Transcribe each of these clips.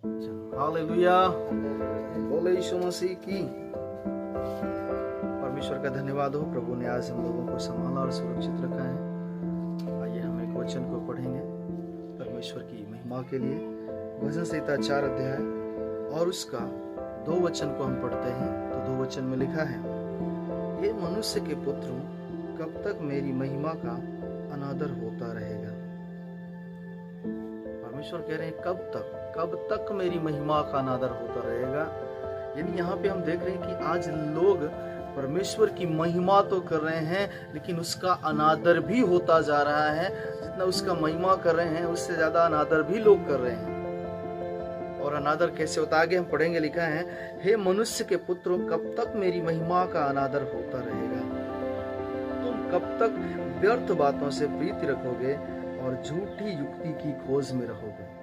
Hallelujah, बोले यीशु मसीह की। परमेश्वर का धन्यवाद हो, प्रभु ने आज हम लोगों को संभाला और सुरक्षित रखा है। आइए हम एक वचन को पढ़ेंगे परमेश्वर की महिमा के लिए। भजन संहिता 4 अध्याय और उसका 2 वचन को हम पढ़ते हैं तो 2 वचन में लिखा है, ये मनुष्य के पुत्रों, कब तक मेरी महिमा का अनादर होता रहेगा। परमेश्वर कह रहे हैं कब तक मेरी महिमा का अनादर होता रहेगा। यानी यहाँ पे हम देख रहे हैं कि आज लोग परमेश्वर की महिमा तो कर रहे हैं लेकिन उसका अनादर भी होता जा रहा है। जितना उसका महिमा कर रहे हैं उससे ज्यादा अनादर भी लोग कर रहे हैं। और अनादर कैसे होता, आगे हम पढ़ेंगे। लिखा है, हे मनुष्य के पुत्रों, कब तक मेरी महिमा का अनादर होता रहेगा। तुम कब तक व्यर्थ बातों से प्रीति रखोगे और झूठी युक्ति की खोज में रहोगे।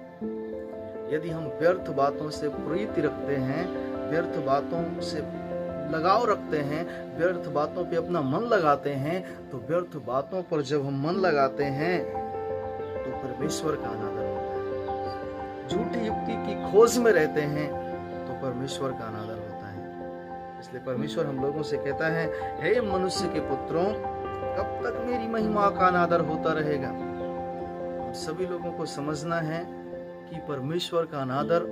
यदि हम व्यर्थ बातों से प्रीति रखते हैं, व्यर्थ बातों से लगाव रखते हैं, व्यर्थ बातों पे अपना मन लगाते हैं, तो व्यर्थ बातों पर जब हम मन लगाते हैं तो परमेश्वर का अनादर होता है। झूठी युक्ति की खोज में रहते हैं तो परमेश्वर का अनादर होता है। इसलिए परमेश्वर हम लोगों से कहता है, हे मनुष्य के पुत्रों, कब तक मेरी महिमा का अनादर होता रहेगा। हम सभी लोगों को समझना है कि परमेश्वर का अनादर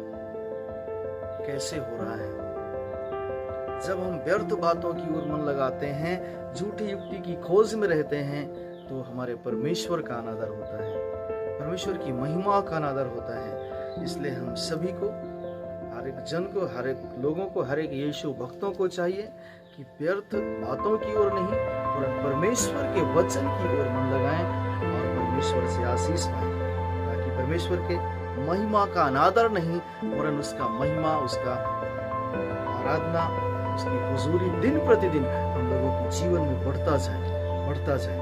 कैसे हो रहा है। जब हम व्यर्थ बातों की ओर मन लगाते हैं, झूठी युक्ति की खोज में रहते हैं, तो हमारे परमेश्वर का अनादर होता है, परमेश्वर की महिमा का अनादर होता है। इसलिए हम सभी को, हर एक जन को, हर एक लोगों को, हर एक यीशु भक्तों को चाहिए कि व्यर्थ बातों की ओर नहीं और परमेश्वर के वचन की ओर मन लगाएं और परमेश्वर से आशीष पाएं, ताकि परमेश्वर के महिमा का अनादर नहीं वरन उसका महिमा, उसका आराधना, उसकी हुजूरी दिन प्रतिदिन हम लोगों के जीवन में बढ़ता जाए।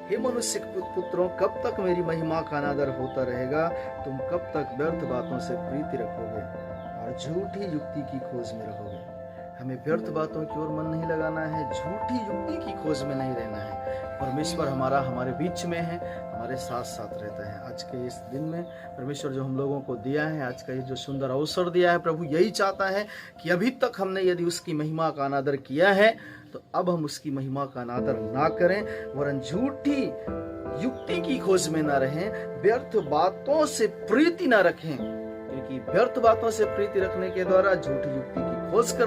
हे मनुष्य के पुत्रों, कब तक मेरी महिमा का अनादर होता रहेगा। तुम कब तक व्यर्थ बातों से प्रीति रखोगे और झूठी युक्ति की खोज में रहोगे। हमें व्यर्थ बातों की ओर मन नहीं लगाना है, झूठी युक्ति की खोज में नहीं रहना है। परमेश्वर हमारे बीच में है, हमारे साथ साथ रहता है। आज के इस दिन में परमेश्वर जो हम लोगों को दिया है, आज का ये जो सुंदर अवसर दिया है, प्रभु यही चाहता है कि अभी तक हमने यदि उसकी महिमा का अनादर किया है तो अब हम उसकी महिमा का अनादर ना करें, वरन झूठी युक्ति की खोज में ना रहें, व्यर्थ बातों से प्रीति ना रखें, क्योंकि व्यर्थ बातों से प्रीति रखने के द्वारा झूठी युक्ति की खोज कर